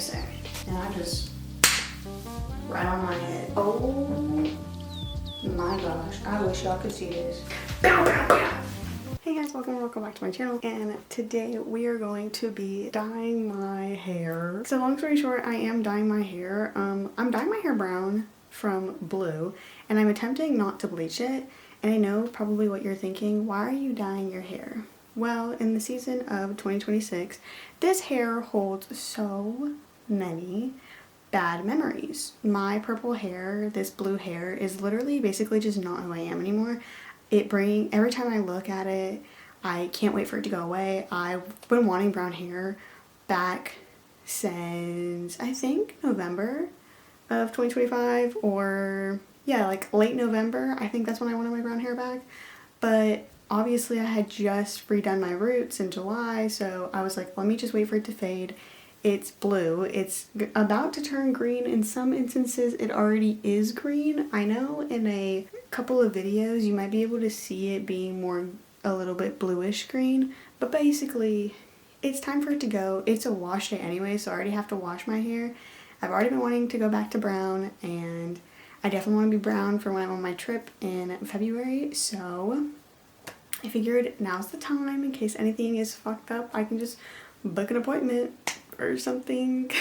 PSA. And I just, right on my head. Oh my gosh, I wish y'all could see this. Bow, bow, bow. Hey guys, welcome back to my channel, and today we are going to be dyeing my hair. So long story short, I am dyeing my hair. I'm dyeing my hair brown from blue, and I'm attempting not to bleach it. And I know probably what you're thinking, why are you dyeing your hair? Well, in the season of 2026, this hair holds so many bad memories. My purple hair, this blue hair, is literally basically just not who I am anymore. Every time I look at it, I can't wait for it to go away. I've been wanting brown hair back since, I think, November of 2025, or yeah, like late November. I think that's when I wanted my brown hair back. But obviously I had just redone my roots in July, so I was like, let me just wait for it to fade. It's blue. It's about to turn green. In some instances, it already is green. I know in a couple of videos you might be able to see it being a little bit bluish green, but basically it's time for it to go. It's a wash day anyway, so I already have to wash my hair. I've already been wanting to go back to brown, and I definitely want to be brown for when I'm on my trip in February, so I figured now's the time. In case anything is fucked up, I can just book an appointment or something.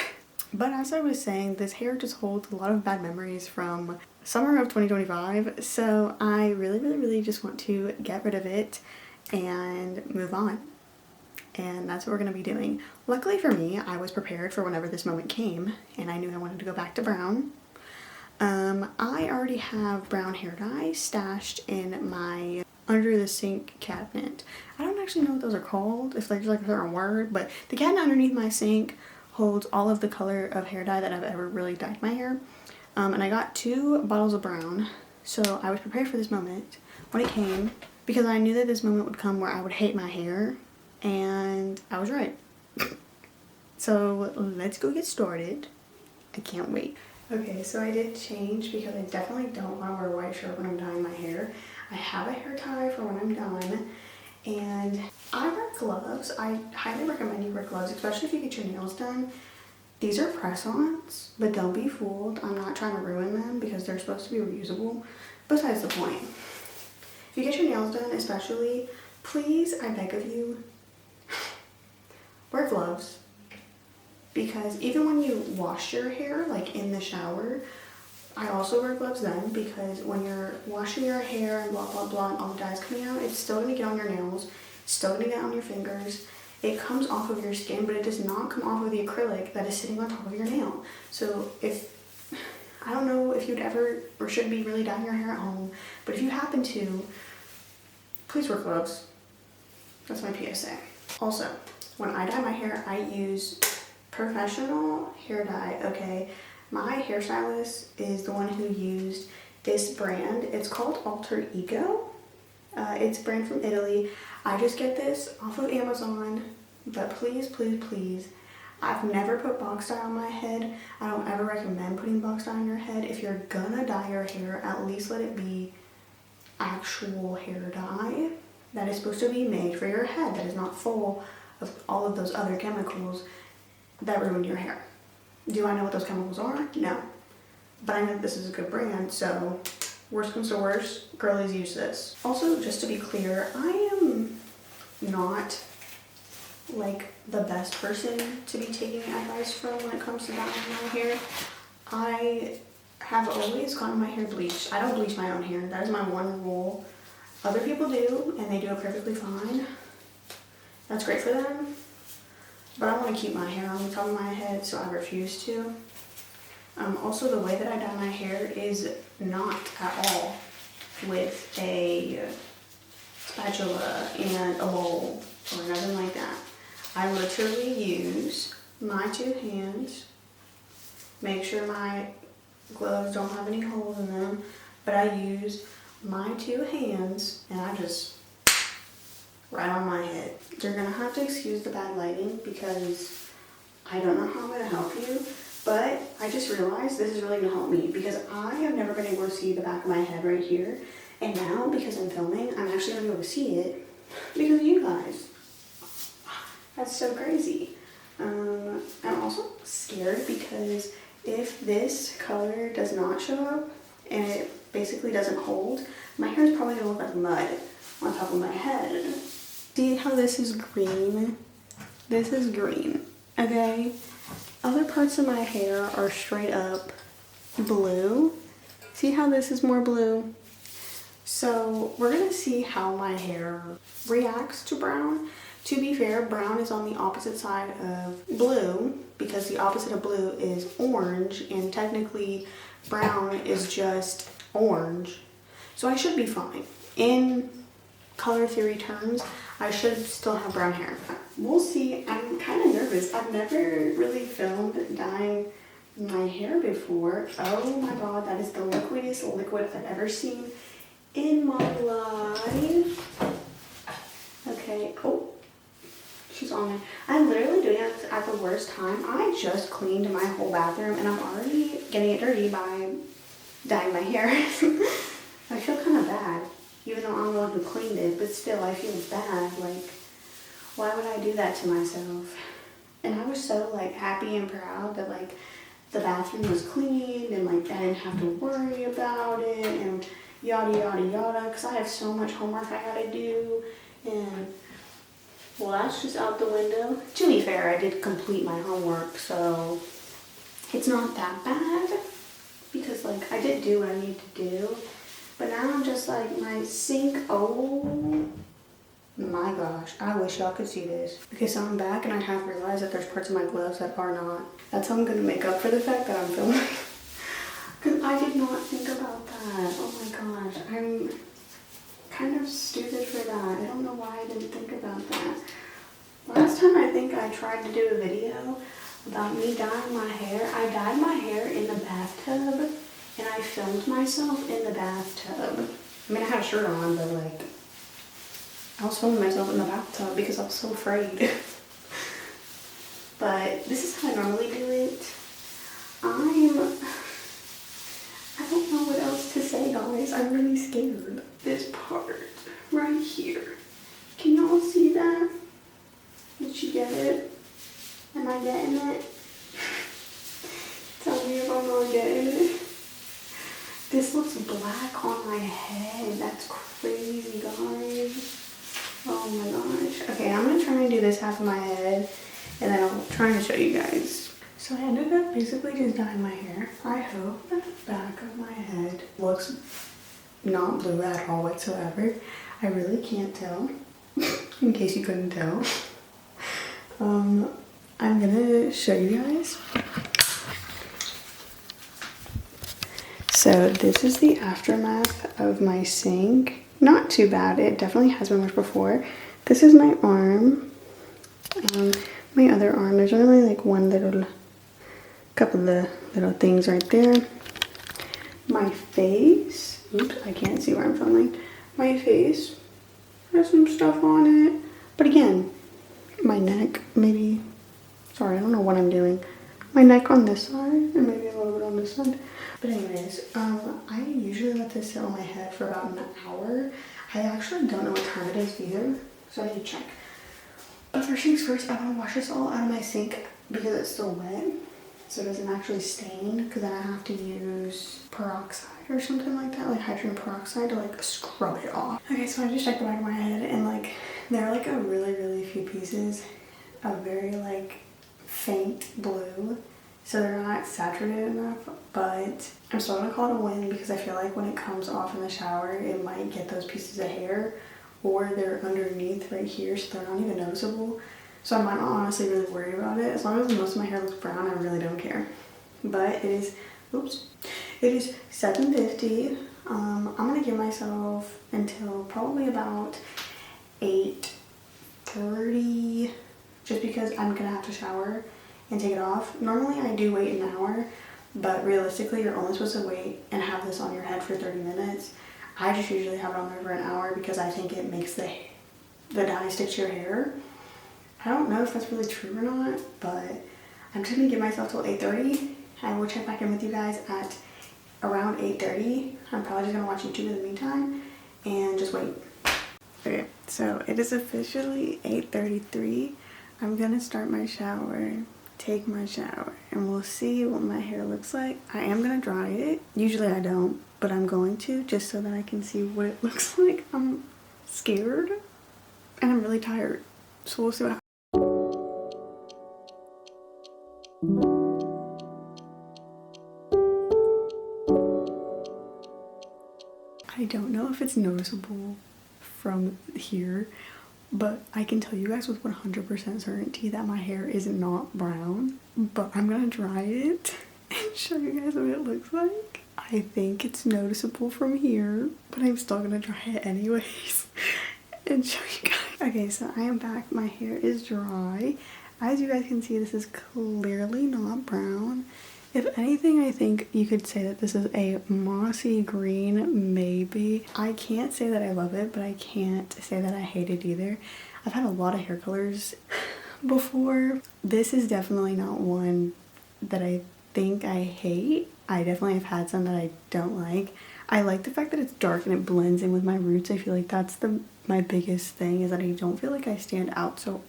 But as I was saying, this hair just holds a lot of bad memories from summer of 2025, so I really just want to get rid of it and move on. And that's what we're going to be doing. Luckily for me, I was prepared for whenever this moment came, and I knew I wanted to go back to brown. I already have brown hair dye stashed in my under the sink cabinet. I don't actually know what those are called, if there's like a certain word, but the cabinet underneath my sink holds all of the color of hair dye that I've ever really dyed my hair. And I got 2 bottles of brown, so I was prepared for this moment when it came, because I knew that this moment would come where I would hate my hair, and I was right. So let's go get started. I can't wait. Okay, so I did change because I definitely don't want to wear a white shirt when I'm dyeing my hair. I have a hair tie for when I'm done, and I wear gloves. I highly recommend you wear gloves, especially if you get your nails done. These are press-ons, but don't be fooled. I'm not trying to ruin them because they're supposed to be reusable. Besides the point. If you get your nails done, especially, please, I beg of you, wear gloves. Because even when you wash your hair, like in the shower, I also wear gloves then, because when you're washing your hair and blah blah blah and all the dye's coming out, it's still going to get on your nails, it's still going to get on your fingers. It comes off of your skin, but it does not come off of the acrylic that is sitting on top of your nail. So I don't know if you'd ever or should be really dyeing your hair at home, but if you happen to, please wear gloves. That's my PSA. Also, when I dye my hair, I use professional hair dye, okay? My hairstylist is the one who used this brand. It's called Alter Ego. It's a brand from Italy. I just get this off of Amazon, but please, I've never put box dye on my head. I don't ever recommend putting box dye on your head. If you're gonna dye your hair, at least let it be actual hair dye that is supposed to be made for your head, that is not full of all of those other chemicals that ruin your hair. Do I know what those chemicals are? No. But I know this is a good brand, so worst comes to worst, girlies use this. Also, just to be clear, I am not like the best person to be taking advice from when it comes to dyeing my hair. I have always gotten my hair bleached. I don't bleach my own hair. That is my one rule. Other people do, and they do it perfectly fine. That's great for them. But I want to keep my hair on the top of my head, so I refuse to. Also, the way that I dye my hair is not at all with a spatula and a bowl or nothing like that. I literally use my 2 hands, make sure my gloves don't have any holes in them, but I use my 2 hands and I just right on my head. You're gonna have to excuse the bad lighting because I don't know how I'm gonna help you, but I just realized this is really gonna help me because I have never been able to see the back of my head right here, and now because I'm filming, I'm actually gonna be able to see it because of you guys. That's so crazy. And also scared because if this color does not show up and it basically doesn't hold, my hair is probably gonna look like mud on top of my head. See how this is green? This is green, okay? Other parts of my hair are straight up blue. See how this is more blue? So we're gonna see how my hair reacts to brown. To be fair, brown is on the opposite side of blue because the opposite of blue is orange, and technically brown is just orange. So I should be fine. In color theory terms, I should still have brown hair. We'll see. I'm kind of nervous. I've never really filmed dyeing my hair before. Oh my god, that is the liquidest liquid I've ever seen in my life. Okay, oh, she's on there. I'm literally doing it at the worst time. I just cleaned my whole bathroom and I'm already getting it dirty by dyeing my hair. I feel kind of bad, even though I'm the one who cleaned it, but still I feel bad. Like, why would I do that to myself? And I was so like happy and proud that like the bathroom was clean and like I didn't have to worry about it and yada yada yada, because I have so much homework I gotta do. And well, that's just out the window. To be fair, I did complete my homework, so it's not that bad because like I did do what I need to do. But now I'm just like, my sink, oh my gosh, I wish y'all could see this. Okay, so I'm back and I have realized that there's parts of my gloves that are not. That's how I'm gonna make up for the fact that I'm filming. Because I did not think about that. Oh my gosh, I'm kind of stupid for that. I don't know why I didn't think about that. Last time I think I tried to do a video about me dyeing my hair. I dyed my hair in the bathtub and I filmed myself in the bathtub. I mean, I had a shirt on, but like, I was filming myself in the bathtub because I was so afraid. But this is how I normally do it. I don't know what else to say, guys. I'm really scared. This part right here. Can y'all see that? Did you get it? Am I getting it? Tell me if I'm not getting it. This looks black on my head. That's crazy, guys. Oh my gosh. Okay, I'm gonna try and do this half of my head and then I'll try and show you guys. So I ended up basically just dyeing my hair. I hope that the back of my head looks not blue at all whatsoever. I really can't tell, in case you couldn't tell. I'm gonna show you guys. So this is the aftermath of my sink. Not too bad, it definitely has been washed before. This is my arm. My other arm, there's only like one little, couple of little things right there. My face, oops, I can't see where I'm filming. My face has some stuff on it. But again, my neck, maybe, sorry, I don't know what I'm doing. My neck on this side, and maybe a little bit on this side. But anyways, I usually let this sit on my head for about an hour. I actually don't know what time it is either, so I need to check. But first things first, I want to wash this all out of my sink because it's still wet, so it doesn't actually stain, because then I have to use peroxide or something like that, like hydrogen peroxide, to like scrub it off. Okay, so I just checked the back of my head, and like there are like a really few pieces of very like faint blue. So they're not saturated enough, but I'm still gonna call it a win because I feel like when it comes off in the shower, it might get those pieces of hair, or they're underneath right here, so they're not even noticeable. So I might not honestly really worry about it. As long as most of my hair looks brown, I really don't care. But it is, oops, it is 7:50. I'm gonna give myself until probably about 8:30, just because I'm gonna have to shower and take it off. Normally I do wait an hour, but realistically you're only supposed to wait and have this on your head for 30 minutes. I just usually have it on there for an hour because I think it makes the dye stick to your hair. I don't know if that's really true or not, but I'm just gonna give myself till 8:30. I will check back in with you guys at around 8:30. I'm probably just gonna watch YouTube in the meantime and just wait. Okay, so it is officially 8:33. I'm gonna start my shower. take my shower and we'll see what my hair looks like. I am gonna dry it. Usually I don't, but I'm going to just so that I can see what it looks like. I'm scared and I'm really tired. So we'll see what happens. I don't know if it's noticeable from here, but I can tell you guys with 100% certainty that my hair is not brown. But I'm gonna dry it and show you guys what it looks like. I think it's noticeable from here, but I'm still gonna dry it anyways and show you guys. Okay, so I am back. My hair is dry. As you guys can see, this is clearly not brown. If anything, I think you could say that this is a mossy green, maybe. I can't say that I love it, but I can't say that I hate it either. I've had a lot of hair colors before. This is definitely not one that I think I hate. I definitely have had some that I don't like. I like the fact that it's dark and it blends in with my roots. I feel like that's my biggest thing, is that I don't feel like I stand out so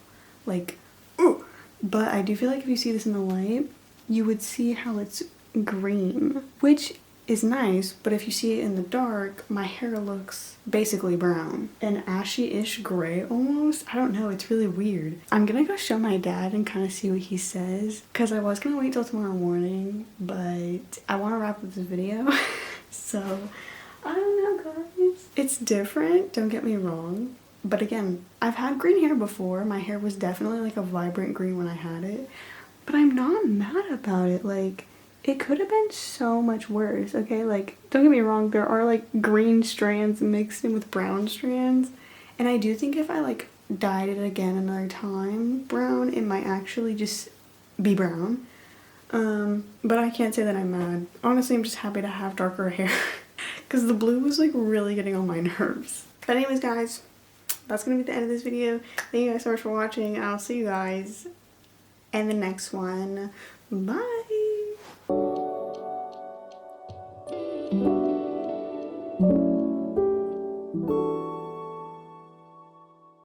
like, ooh. But I do feel like if you see this in the light, you would see how it's green, which is nice, but if you see it in the dark, my hair looks basically brown. An ashy-ish gray almost. I don't know, it's really weird. I'm gonna go show my dad and kind of see what he says, because I was gonna wait till tomorrow morning, but I want to wrap up this video. So, I don't know, guys. It's different, don't get me wrong. But again, I've had green hair before. My hair was definitely like a vibrant green when I had it. But I'm not mad about it. Like, it could have been so much worse, okay? Like, don't get me wrong, there are like green strands mixed in with brown strands. And I do think if I like dyed it again another time brown, it might actually just be brown. But I can't say that I'm mad. Honestly, I'm just happy to have darker hair because the blue was like really getting on my nerves. But anyways, guys, that's gonna be the end of this video. Thank you guys so much for watching. I'll see you guys in the next one. Bye.